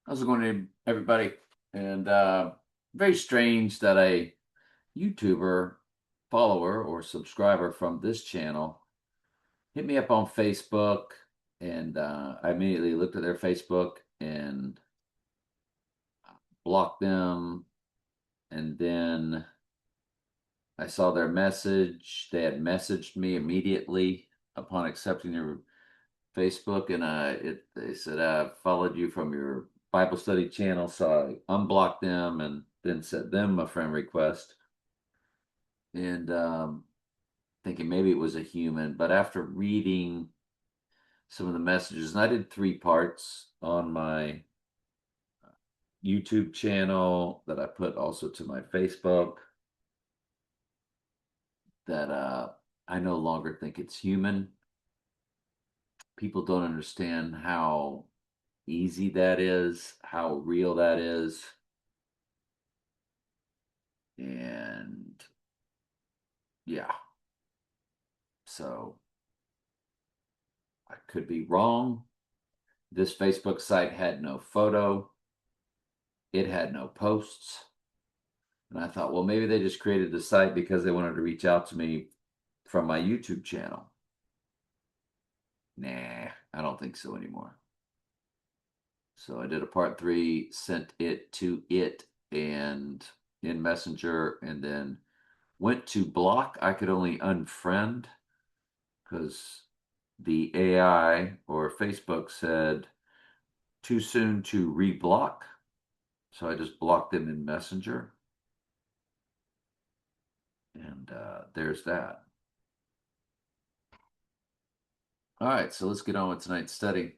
How's it going, everybody? And very strange that a YouTuber follower or subscriber from this channel hit me up on Facebook, and I immediately looked at their Facebook and blocked them. And then I saw their message. They had messaged me immediately upon accepting their Facebook, and they said I followed you from your Bible study channel, so I unblocked them and then sent them a friend request, and thinking maybe it was a human. But after reading some of the messages, and I did three parts on my YouTube channel that I put also to my Facebook, that I no longer think it's human. People don't understand how easy that is, how real that is. And yeah, so I could be wrong. This Facebook site had no photo, it had no posts. And I thought, well, maybe they just created the site because they wanted to reach out to me from my YouTube channel. Nah, I don't think so anymore. So I did a part three, sent it to it and in Messenger, and then went to block. I could only unfriend because the AI or Facebook said too soon to reblock. So I just blocked them in Messenger. And there's that. All right, so let's get on with tonight's study.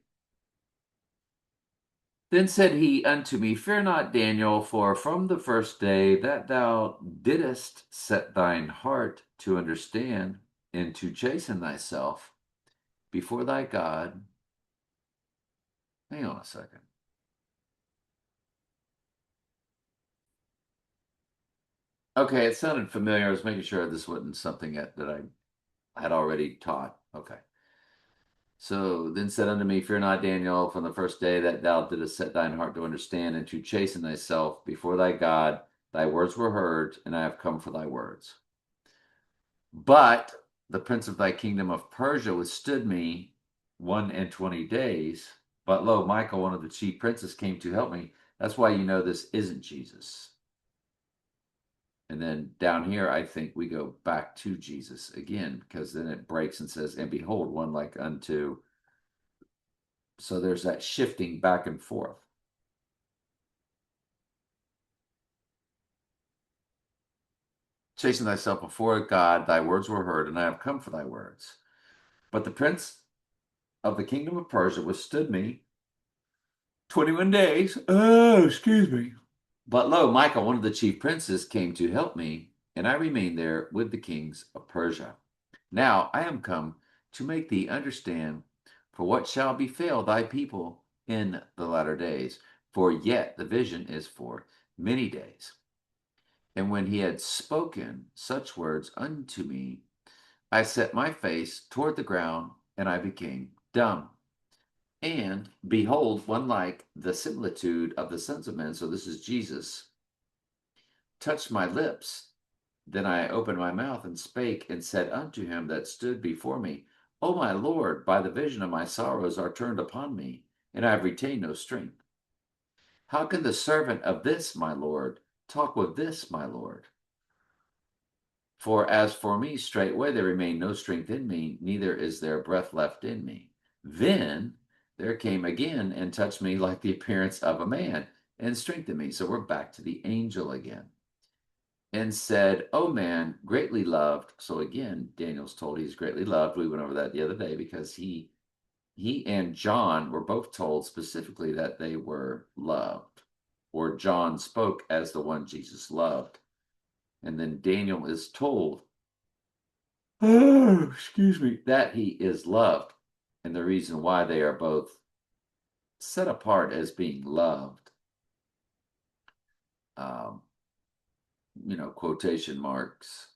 Then said he unto me, Fear not, Daniel, for from the first day that thou didst set thine heart to understand and to chasten thyself before thy God. Hang on a second. Okay, it sounded familiar. I was making sure this wasn't something that I had already taught. Okay. So then said unto me, Fear not, Daniel, from the first day that thou didst set thine heart to understand and to chasten thyself before thy God, thy words were heard, and I have come for thy words. But the prince of thy kingdom of Persia withstood me 1 and 20 days. But lo, Michael, one of the chief princes, came to help me. That's why you know this isn't Jesus. And then down here, I think we go back to Jesus again, because then it breaks and says, And behold, one like unto. So there's that shifting back and forth. Chasing thyself before God, thy words were heard, and I have come for thy words. But the prince of the kingdom of Persia withstood me 21 days. Oh, excuse me. But lo, Michael, one of the chief princes, came to help me, and I remained there with the kings of Persia. Now I am come to make thee understand for what shall befall thy people in the latter days. For yet the vision is for many days. And when he had spoken such words unto me, I set my face toward the ground, and I became dumb. And behold, one like the similitude of the sons of men, so this is Jesus, touched my lips. Then I opened my mouth and spake and said unto him that stood before me, O my Lord, by the vision of my sorrows are turned upon me, and I have retained no strength. How can the servant of this, my Lord, talk with this, my Lord? For as for me, straightway there remained no strength in me, neither is there breath left in me. Then there came again and touched me like the appearance of a man and strengthened me. So we're back to the angel again. And said, O man, greatly loved. So again, Daniel's told he's greatly loved. We went over that the other day because he and John were both told specifically that they were loved, or John spoke as the one Jesus loved. And then Daniel is told, oh, excuse me, that he is loved. And the reason why they are both set apart as being loved, um, quotation marks,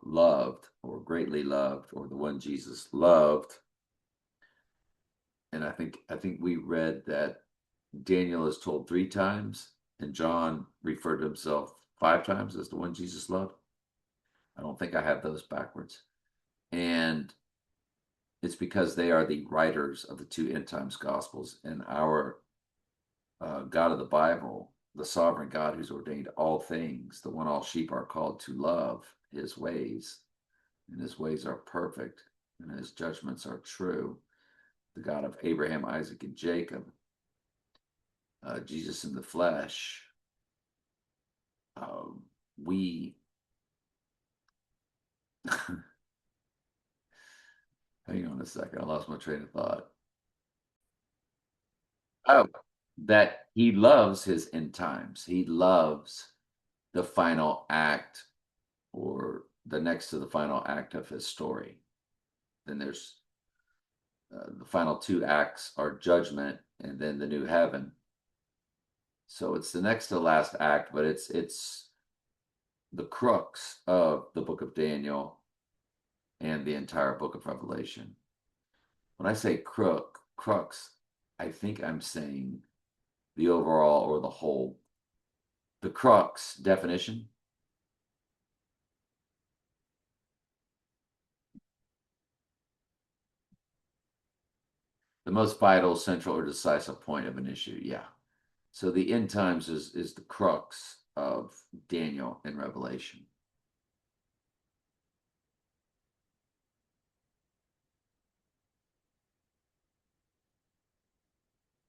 loved or greatly loved or the one Jesus loved. And I think we read that Daniel is told 3 times, and John referred to himself 5 times as the one Jesus loved. I don't think I have those backwards. And it's because they are the writers of the 2 end times gospels. And our God of the Bible, the sovereign God who's ordained all things, the one all sheep are called to love his ways, and his ways are perfect, and his judgments are true. The God of Abraham, Isaac, and Jacob, Jesus in the flesh. We hang on a second, I lost my train of thought. Oh, that he loves his end times. He loves the final act, or the next to the final act of his story. Then there's the final 2 acts are judgment and then the new heaven. So it's the next to the last act, but it's the crux of the book of Daniel and the entire book of Revelation. When I say crux, I think I'm saying the overall or the whole. The crux definition: the most vital, central, or decisive point of an issue. Yeah. So the end times is the crux of Daniel and Revelation.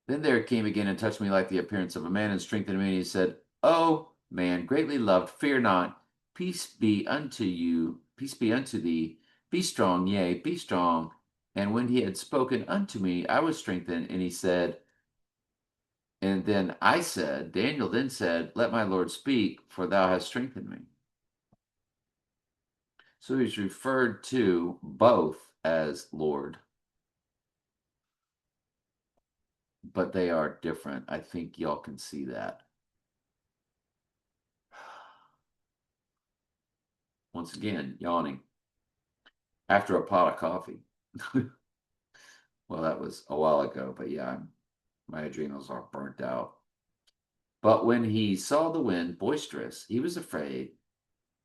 Then there came again and touched me like the appearance of a man and strengthened me. And he said, "O man, greatly loved, fear not. Peace be unto you. Peace be unto thee. Be strong, yea, be strong." And when he had spoken unto me, I was strengthened. And he said, and then I said, Daniel then said, "Let my Lord speak, for thou hast strengthened me." So he's referred to both as Lord, but they are different. I think y'all can see that. Once again, yawning after a pot of coffee. Well, that was a while ago, but yeah, my adrenals are burnt out. But when he saw the wind boisterous, he was afraid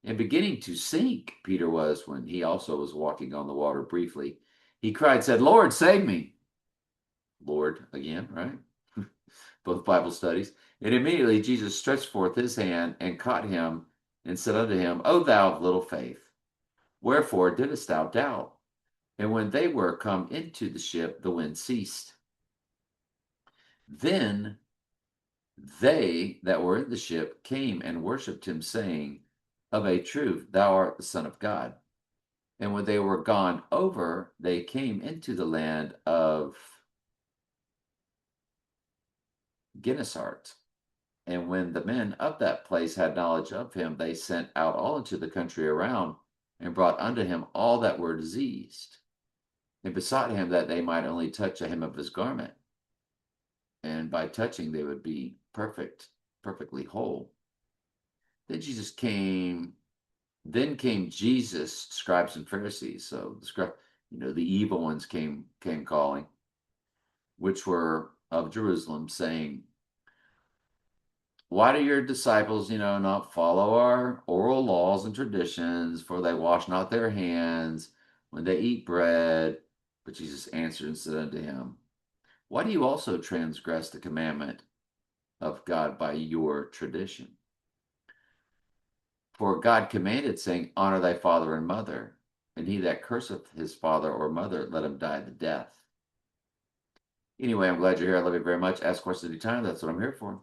and beginning to sink. Peter was, when he also was walking on the water briefly. He cried, said, "Lord, save me." Lord again, right? Both Bible studies. And immediately Jesus stretched forth his hand and caught him and said unto him, "O thou of little faith, wherefore didst thou doubt?" And when they were come into the ship, the wind ceased. Then they that were in the ship came and worshipped him, saying, "Of a truth, thou art the Son of God." And when they were gone over, they came into the land of Gennesaret. And when the men of that place had knowledge of him, they sent out all into the country around, and brought unto him all that were diseased, and besought him that they might only touch a hem of his garment, and by touching they would be perfectly whole. Then came Jesus, scribes and Pharisees. So the evil ones came calling, which were of Jerusalem, saying, "Why do your disciples, not follow our oral laws and traditions? For they wash not their hands when they eat bread." But Jesus answered and said unto him, "Why do you also transgress the commandment of God by your tradition? For God commanded, saying, Honor thy father and mother, and he that curseth his father or mother, let him die the death." Anyway, I'm glad you're here. I love you very much. Ask questions anytime. That's what I'm here for.